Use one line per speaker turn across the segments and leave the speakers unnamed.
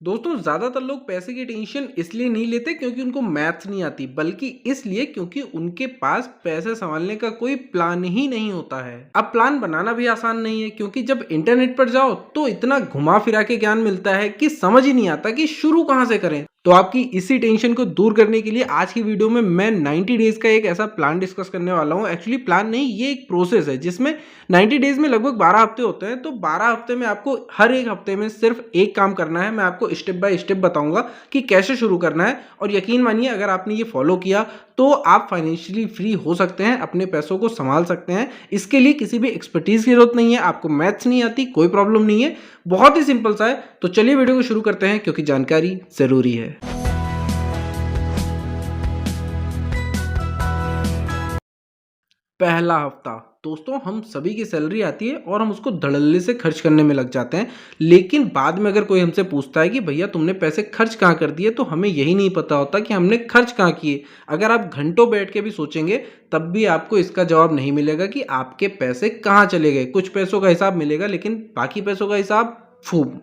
दोस्तों ज्यादातर लोग पैसे की टेंशन इसलिए नहीं लेते क्योंकि उनको मैथ्स नहीं आती, बल्कि इसलिए क्योंकि उनके पास पैसे संभालने का कोई प्लान ही नहीं होता है। अब प्लान बनाना भी आसान नहीं है क्योंकि जब इंटरनेट पर जाओ तो इतना घुमा फिरा के ज्ञान मिलता है कि समझ ही नहीं आता कि शुरू कहां से करें। तो आपकी इसी टेंशन को दूर करने के लिए आज की वीडियो में मैं 90 डेज का एक ऐसा प्लान डिस्कस करने वाला हूं। एक्चुअली प्लान नहीं, ये एक प्रोसेस है जिसमें 90 डेज में लगभग 12 हफ्ते होते हैं। तो 12 हफ्ते में आपको हर एक हफ्ते में सिर्फ एक काम करना है। मैं आपको स्टेप बाय स्टेप बताऊंगा कि कैसे शुरू करना है, और यकीन मानिए अगर आपने ये फॉलो किया तो आप फाइनेंशियली फ्री हो सकते हैं, अपने पैसों को संभाल सकते हैं। इसके लिए किसी भी एक्सपर्टीज की जरूरत नहीं है, आपको मैथ्स नहीं आती कोई प्रॉब्लम नहीं है, बहुत ही सिंपल सा है। तो चलिए वीडियो को शुरू करते हैं क्योंकि जानकारी जरूरी है। पहला हफ्ता, दोस्तों हम सभी की सैलरी आती है और हम उसको धड़ल्ले से खर्च करने में लग जाते हैं। लेकिन बाद में अगर कोई हमसे पूछता है कि भैया तुमने पैसे खर्च कहाँ कर दिए, तो हमें यही नहीं पता होता कि हमने खर्च कहाँ किए। अगर आप घंटों बैठ के भी सोचेंगे तब भी आपको इसका जवाब नहीं मिलेगा कि आपके पैसे कहाँ चले गए। कुछ पैसों का हिसाब मिलेगा लेकिन बाकी पैसों का हिसाब फूब,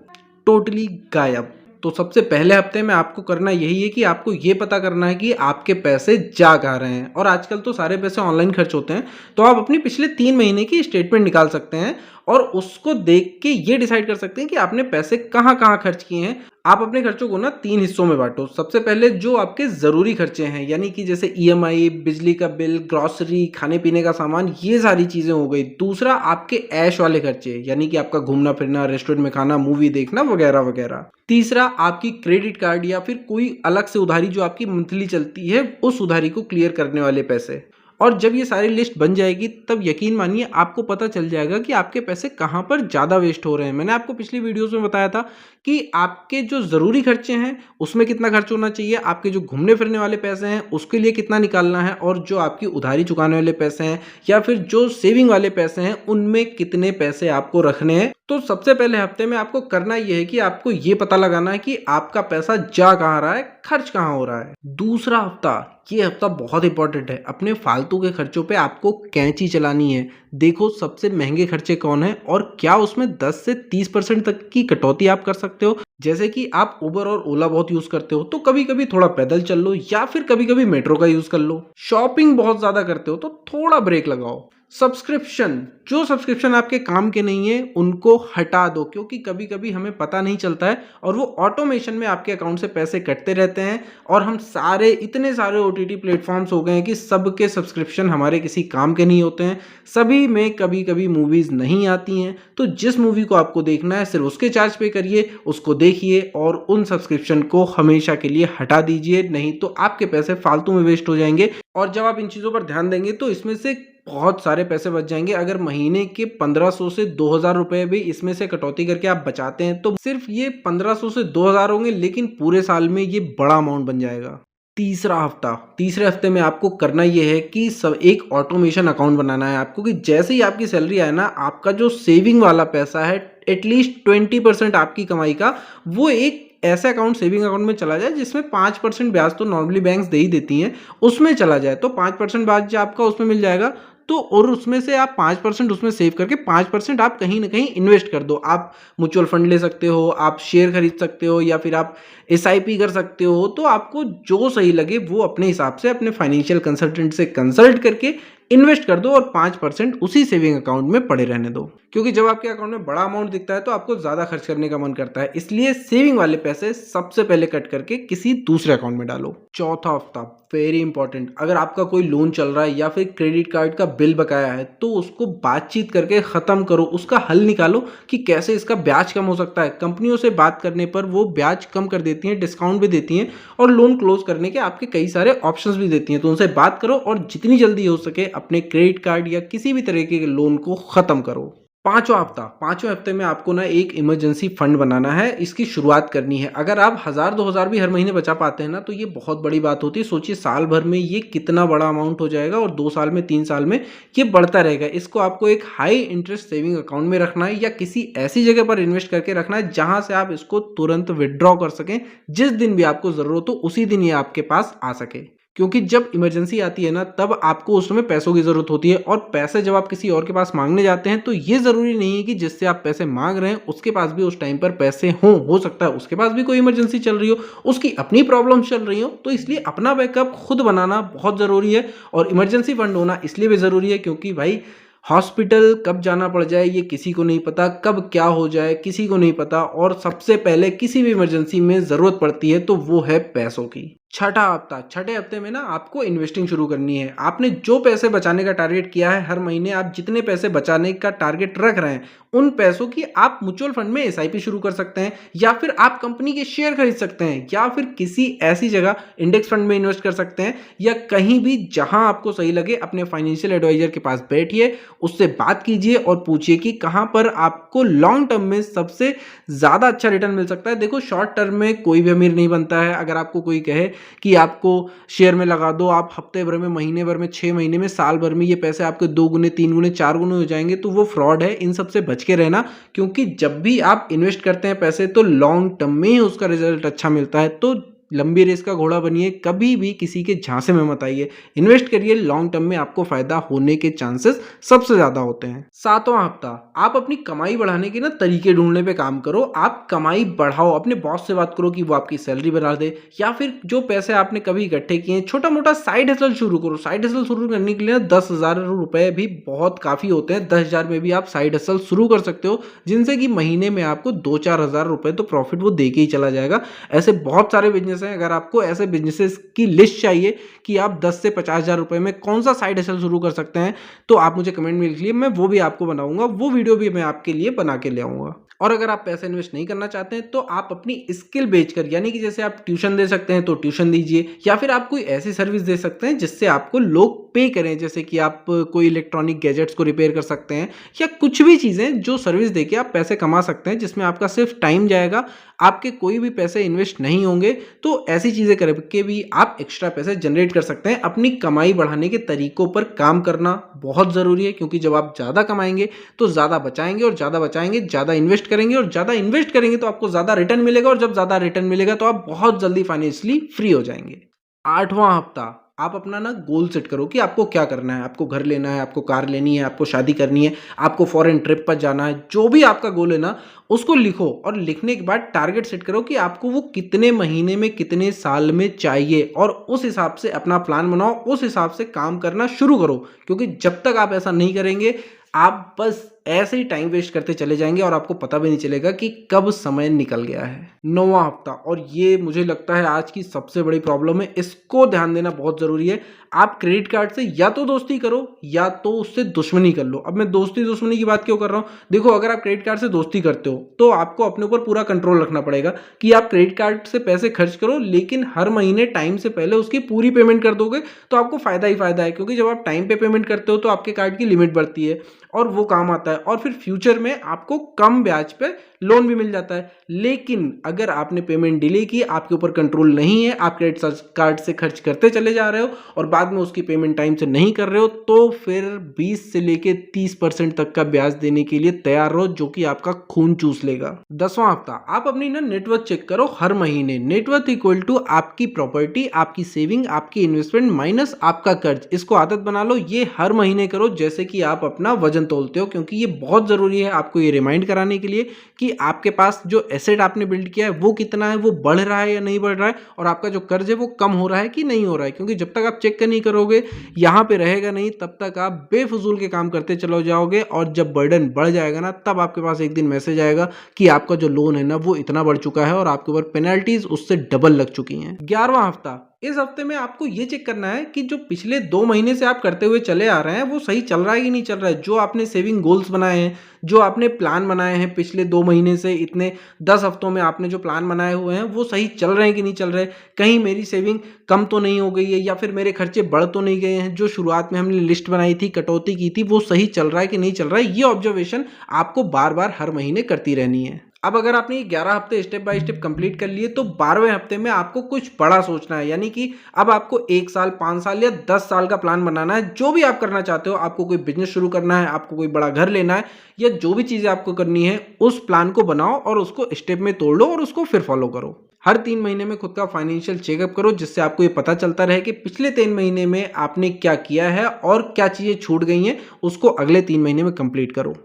टोटली गायब। तो सबसे पहले हफ्ते में आपको करना यही है कि आपको ये पता करना है कि आपके पैसे जा कहाँ रहे हैं। और आजकल तो सारे पैसे ऑनलाइन खर्च होते हैं, तो आप अपनी पिछले 3 महीने की स्टेटमेंट निकाल सकते हैं और उसको देख के ये डिसाइड कर सकते हैं कि आपने पैसे कहाँ कहाँ खर्च किए हैं। आप अपने खर्चों को ना 3 हिस्सों में बांटो। सबसे पहले जो आपके ज़रूरी खर्चे हैं, यानी कि जैसे ईएमआई, बिजली का बिल, ग्रॉसरी, खाने पीने का सामान, ये सारी चीज़ें हो गई। दूसरा आपके ऐश वाले खर्चे, यानी कि आपका घूमना फिरना, रेस्टोरेंट में खाना, मूवी देखना वगैरह वगैरह। तीसरा आपकी क्रेडिट कार्ड या फिर कोई अलग से उधारी जो आपकी मंथली चलती है, उस उधारी को क्लियर करने वाले पैसे। और जब ये सारी लिस्ट बन जाएगी तब यकीन मानिए आपको पता चल जाएगा कि आपके पैसे कहाँ पर ज़्यादा वेस्ट हो रहे हैं। मैंने आपको पिछली वीडियोस में बताया था कि आपके जो ज़रूरी खर्चे हैं उसमें कितना खर्च होना चाहिए, आपके जो घूमने फिरने वाले पैसे हैं उसके लिए कितना निकालना है, और जो आपकी उधारी चुकाने वाले पैसे हैं या फिर जो सेविंग वाले पैसे हैं उनमें कितने पैसे आपको रखने हैं। तो सबसे पहले हफ्ते में आपको करना यह है कि आपको ये पता लगाना है कि आपका पैसा जा कहाँ रहा है, खर्च कहाँ हो रहा है। दूसरा हफ्ता, ये हफ्ता बहुत इंपॉर्टेंट है। अपने फालतू के खर्चों पे आपको कैंची चलानी है। देखो सबसे महंगे खर्चे कौन है और क्या उसमें 10 से 30% तक की कटौती आप कर सकते हो। जैसे कि आप उबर और ओला बहुत यूज करते हो तो कभी कभी थोड़ा पैदल चल लो या फिर कभी कभी मेट्रो का यूज कर लो। शॉपिंग बहुत ज्यादा करते हो तो थोड़ा ब्रेक लगाओ। सब्सक्रिप्शन, जो सब्सक्रिप्शन आपके काम के नहीं है उनको हटा दो, क्योंकि कभी कभी हमें पता नहीं चलता है और वो ऑटोमेशन में आपके अकाउंट से पैसे कटते रहते हैं। और हम सारे इतने सारे ओटीटी प्लेटफॉर्म्स हो गए हैं कि सबके सब्सक्रिप्शन हमारे किसी काम के नहीं होते हैं। सभी में कभी कभी मूवीज नहीं आती हैं, तो जिस मूवी को आपको देखना है सिर्फ उसके चार्ज पे करिए, उसको देखिए और उन सब्सक्रिप्शन को हमेशा के लिए हटा दीजिए, नहीं तो आपके पैसे फालतू में वेस्ट हो जाएंगे। और जब आप इन चीज़ों पर ध्यान देंगे तो इसमें से बहुत सारे पैसे बच जाएंगे। अगर महीने के 1500 से 2000 रुपए भी इसमें से कटौती करके आप बचाते हैं तो सिर्फ ये 1500 से 2000 होंगे, लेकिन पूरे साल में ये बड़ा अमाउंट बन जाएगा। तीसरा हफ्ता, तीसरे हफ्ते में आपको करना यह है कि सब एक ऑटोमेशन अकाउंट बनाना है आपको, कि जैसे ही आपकी सैलरी आए ना, आपका जो सेविंग वाला पैसा है एटलीस्ट 20% आपकी कमाई का वो एक ऐसे अकाउंट, सेविंग अकाउंट में चला जाए जिसमें 5% ब्याज तो नॉर्मली बैंक्स दे ही देती हैं, उसमें चला जाए। तो 5% ब्याज जो आपका उसमें मिल जाएगा, तो और उसमें से आप 5% उसमें सेव करके 5% आप कहीं ना कहीं इन्वेस्ट कर दो। आप म्यूचुअल फंड ले सकते हो, आप शेयर खरीद सकते हो या फिर आप एसआईपी कर सकते हो। तो आपको जो सही लगे वो अपने हिसाब से अपने फाइनेंशियल कंसल्टेंट से कंसल्ट करके इन्वेस्ट कर दो और 5% उसी सेविंग अकाउंट में पड़े रहने दो। क्योंकि जब आपके अकाउंट में बड़ा अमाउंट दिखता है तो आपको ज़्यादा खर्च करने का मन करता है, इसलिए सेविंग वाले पैसे सबसे पहले कट करके किसी दूसरे अकाउंट में डालो। चौथा हफ्ता, वेरी इंपॉर्टेंट, अगर आपका कोई लोन चल रहा है या फिर क्रेडिट कार्ड का बिल बकाया है तो उसको बातचीत करके ख़त्म करो, उसका हल निकालो कि कैसे इसका ब्याज कम हो सकता है। कंपनियों से बात करने पर वो ब्याज कम कर देती हैं, डिस्काउंट भी देती हैं और लोन क्लोज करने के आपके कई सारे ऑप्शंस भी देती हैं। तो उनसे बात करो और जितनी जल्दी हो सके अपने क्रेडिट कार्ड या किसी भी तरीके के लोन को ख़त्म करो। पांचवा हफ्ता, पांचवें हफ्ते में आपको ना एक इमरजेंसी फंड बनाना है, इसकी शुरुआत करनी है। अगर आप 1000-2000 भी हर महीने बचा पाते हैं ना तो ये बहुत बड़ी बात होती है। सोचिए साल भर में ये कितना बड़ा अमाउंट हो जाएगा और 2 साल में 3 साल में ये बढ़ता रहेगा। इसको आपको एक हाई इंटरेस्ट सेविंग अकाउंट में रखना है या किसी ऐसी जगह पर इन्वेस्ट करके रखना है जहां से आप इसको तुरंत विड्रॉ कर सकें। जिस दिन भी आपको जरूरत हो उसी दिन ये आपके पास आ सके। क्योंकि जब इमरजेंसी आती है ना, तब आपको उस समय पैसों की ज़रूरत होती है, और पैसे जब आप किसी और के पास माँगने जाते हैं तो ये ज़रूरी नहीं है कि जिससे आप पैसे माँग रहे हैं उसके पास भी उस टाइम पर पैसे हों। हो सकता है उसके पास भी कोई इमरजेंसी चल रही हो, उसकी अपनी प्रॉब्लम्स चल रही हो, तो इसलिए अपना बैकअप खुद बनाना बहुत ज़रूरी है। और इमरजेंसी फंड होना इसलिए भी ज़रूरी है क्योंकि भाई हॉस्पिटल कब जाना पड़ जाए ये किसी को नहीं पता, कब क्या हो जाए किसी को नहीं पता, और सबसे पहले किसी भी इमरजेंसी में ज़रूरत पड़ती है तो वो है पैसों की। छठा हफ्ता, छठे हफ्ते में ना आपको इन्वेस्टिंग शुरू करनी है। आपने जो पैसे बचाने का टारगेट किया है, हर महीने आप जितने पैसे बचाने का टारगेट रख रहे हैं, उन पैसों की आप म्यूचुअल फंड में एसआईपी शुरू कर सकते हैं, या फिर आप कंपनी के शेयर खरीद सकते हैं, या फिर किसी ऐसी जगह इंडेक्स फंड में इन्वेस्ट कर सकते हैं, या कहीं भी जहां आपको सही लगे अपने फाइनेंशियल एडवाइजर के पास बैठिए, उससे बात कीजिए और पूछिए कि कहां पर आपको लॉन्ग टर्म में सबसे ज़्यादा अच्छा रिटर्न मिल सकता है। देखो, शॉर्ट टर्म में कोई भी अमीर नहीं बनता है। अगर आपको कोई कहे कि आपको शेयर में लगा दो, आप हफ्ते भर में, महीने भर में, 6 महीने में, साल भर में ये पैसे आपके 2 गुने, 3 गुने, 4 गुने हो जाएंगे, तो वो फ्रॉड है। इन सब से बच के रहना, क्योंकि जब भी आप इन्वेस्ट करते हैं पैसे तो लॉन्ग टर्म में ही उसका रिजल्ट अच्छा मिलता है। तो लंबी रेस का घोड़ा बनिए, कभी भी किसी के झांसे में मत आइए, इन्वेस्ट करिए, लॉन्ग टर्म में आपको फायदा होने के चांसेस सबसे ज्यादा होते हैं। सातवां हफ्ता, आप अपनी कमाई बढ़ाने के ना तरीके ढूंढने पे काम करो। आप कमाई बढ़ाओ, अपने बॉस से बात करो कि वो आपकी सैलरी बढ़ा दे, या फिर जो पैसे आपने कभी इकट्ठे किए छोटा मोटा साइड हसल शुरू करो। साइड हसल शुरू करने के लिए 10,000 रुपए भी बहुत काफी होते हैं। 10,000 में भी आप साइड हसल शुरू कर सकते हो, जिनसे कि महीने में आपको 2-4 हजार रुपए तो प्रॉफिट वो दे के ही चला जाएगा। ऐसे बहुत सारे बिजनेस हैं। अगर आपको ऐसे बिजनेसेस की लिस्ट चाहिए कि आप 10 से 50,000 रुपए में कौन सा साइड हसल शुरू कर सकते हैं, तो आप मुझे कमेंट में लिख लिए, मैं वो भी आपको बनाऊंगा, वो वीडियो भी मैं आपके लिए बना के ले आऊंगा। और अगर आप पैसे इन्वेस्ट नहीं करना चाहते हैं तो आप अपनी स्किल बेचकर, यानी कि जैसे आप ट्यूशन दे सकते हैं तो ट्यूशन दीजिए, या फिर आप कोई ऐसी सर्विस दे सकते हैं जिससे आपको लोग पे करें। जैसे कि आप कोई इलेक्ट्रॉनिक गैजेट्स को रिपेयर कर सकते हैं, या कुछ भी चीज़ें जो सर्विस देके आप पैसे कमा सकते हैं, जिसमें आपका सिर्फ टाइम जाएगा, आपके कोई भी पैसे इन्वेस्ट नहीं होंगे। तो ऐसी चीज़ें करके भी आप एक्स्ट्रा पैसे जनरेट कर सकते हैं। अपनी कमाई बढ़ाने के तरीकों पर काम करना बहुत ज़रूरी है, क्योंकि जब आप ज़्यादा कमाएंगे तो ज़्यादा बचाएंगे, और ज़्यादा बचाएंगे ज़्यादा इन्वेस्ट करेंगे, और ज़्यादा इन्वेस्ट करेंगे तो आपको ज़्यादा रिटर्न मिलेगा, और जब ज़्यादा रिटर्न मिलेगा तो आप बहुत जल्दी फाइनेंशियली फ्री हो जाएंगे। आठवां हफ्ता, आप अपना ना गोल सेट करो कि आपको क्या करना है। आपको घर लेना है, आपको कार लेनी है, आपको शादी करनी है, आपको फॉरेन ट्रिप पर जाना है, जो भी आपका गोल है ना, उसको लिखो, और लिखने के बाद टारगेट सेट करो कि आपको वो कितने महीने में, कितने साल में चाहिए, और उस हिसाब से अपना प्लान बनाओ, उस हिसाब से काम करना शुरू करो। क्योंकि जब तक आप ऐसा नहीं करेंगे, आप बस ऐसे ही टाइम वेस्ट करते चले जाएंगे और आपको पता भी नहीं चलेगा कि कब समय निकल गया है। नौवां हफ्ता, और ये मुझे लगता है आज की सबसे बड़ी प्रॉब्लम है, इसको ध्यान देना बहुत जरूरी है। आप क्रेडिट कार्ड से या तो दोस्ती करो या तो उससे दुश्मनी कर लो। अब मैं दोस्ती दुश्मनी की बात क्यों कर रहा हूं? देखो, अगर आप क्रेडिट कार्ड से दोस्ती करते हो तो आपको अपने ऊपर पूरा कंट्रोल रखना पड़ेगा कि आप क्रेडिट कार्ड से पैसे खर्च करो, लेकिन हर महीने टाइम से पहले उसकी पूरी पेमेंट कर दोगे तो आपको फायदा ही फायदा है। क्योंकि जब आप टाइम पे पेमेंट करते हो तो आपके कार्ड की लिमिट बढ़ती है और वो काम आता है, और फिर फ्यूचर में आपको कम ब्याज पे लोन भी मिल जाता है। लेकिन अगर आपने पेमेंट डिले की, आपके ऊपर कंट्रोल नहीं है, आप क्रेडिट कार्ड से खर्च करते चले जा रहे हो और बाद में उसकी पेमेंट टाइम से नहीं कर रहे हो, तो फिर 20 से लेके 30% तक का ब्याज देने के लिए तैयार रहो, जो कि आपका खून चूस लेगा। 10वां हफ्ता, आप अपनी ना नेटवर्थ चेक करो हर महीने। नेटवर्थ इक्वल टू आपकी प्रॉपर्टी, आपकी सेविंग, आपकी इन्वेस्टमेंट माइनस आपका कर्ज। इसको आदत बना लो, ये हर महीने करो, जैसे कि आप अपना वजन तोलते हो, क्योंकि ये बहुत जरूरी है आपको ये रिमाइंड कराने के लिए कि आपके पास जो एसेट आपने बिल्ड किया है वो कितना है, वो बढ़ रहा है या नहीं बढ़ रहा है, और आपका जो कर्ज है वो कम हो रहा है कि नहीं हो रहा है। क्योंकि जब तक आप चेक नहीं करोगे, यहाँ पे रहेगा नहीं, तब तक आप बेफजूल के काम करते चलो जाओगे, और जब बर्डन बढ़ जाएगा ना, तब आपके पास एक दिन मैसेज आएगा कि आपका जो लोन है ना वो इतना बढ़ चुका है और आपके ऊपर पेनल्टीज उससे डबल लग चुकी हैं। 11वां हफ्ता, इस हफ्ते में आपको ये चेक करना है कि जो पिछले 2 महीने से आप करते हुए चले आ रहे हैं वो सही चल रहा है कि नहीं चल रहा है। जो आपने सेविंग गोल्स बनाए हैं, जो आपने प्लान बनाए हैं पिछले 2 महीने से, इतने 10 हफ्तों में आपने जो प्लान बनाए हुए हैं वो सही चल रहे हैं कि नहीं चल रहे। कहीं मेरी सेविंग कम तो नहीं हो गई है, या फिर मेरे खर्चे बढ़ तो नहीं गए हैं। जो शुरुआत में हमने लिस्ट बनाई थी, कटौती की थी, वो सही चल रहा है कि नहीं चल रहा है। ये ऑब्जर्वेशन आपको बार बार हर महीने करती रहनी है। अब अगर आपने 11 हफ्ते स्टेप बाय स्टेप कंप्लीट कर लिए, तो 12वें हफ्ते में आपको कुछ बड़ा सोचना है। यानी कि अब आपको 1 साल, 5 साल या 10 साल का प्लान बनाना है। जो भी आप करना चाहते हो, आपको कोई बिजनेस शुरू करना है, आपको कोई बड़ा घर लेना है, या जो भी चीजें आपको करनी है, उस प्लान को बनाओ और उसको स्टेप में तोड़ लो और उसको फिर फॉलो करो। हर 3 महीने में खुद का फाइनेंशियल चेकअप करो, जिससे आपको ये पता चलता रहे कि पिछले 3 महीने में आपने क्या किया है और क्या चीज़ें छूट गई हैं, उसको अगले 3 महीने में कंप्लीट करो।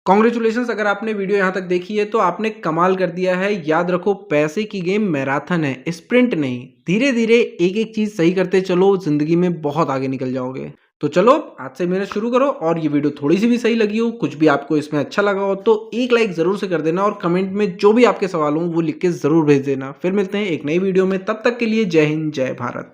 कांग्रेचुलेशंस, अगर आपने वीडियो यहाँ तक देखी है तो आपने कमाल कर दिया है। याद रखो, पैसे की गेम मैराथन है, स्प्रिंट नहीं। धीरे-धीरे एक-एक चीज़ सही करते चलो, ज़िंदगी में बहुत आगे निकल जाओगे। तो चलो आज से मेहनत शुरू करो, और ये वीडियो थोड़ी सी भी सही लगी हो, कुछ भी आपको इसमें अच्छा लगा हो, तो एक लाइक ज़रूर से कर देना, और कमेंट में जो भी आपके सवाल हों वो लिख के ज़रूर भेज देना। फिर मिलते हैं एक नई वीडियो में, तब तक के लिए जय हिंद, जय भारत।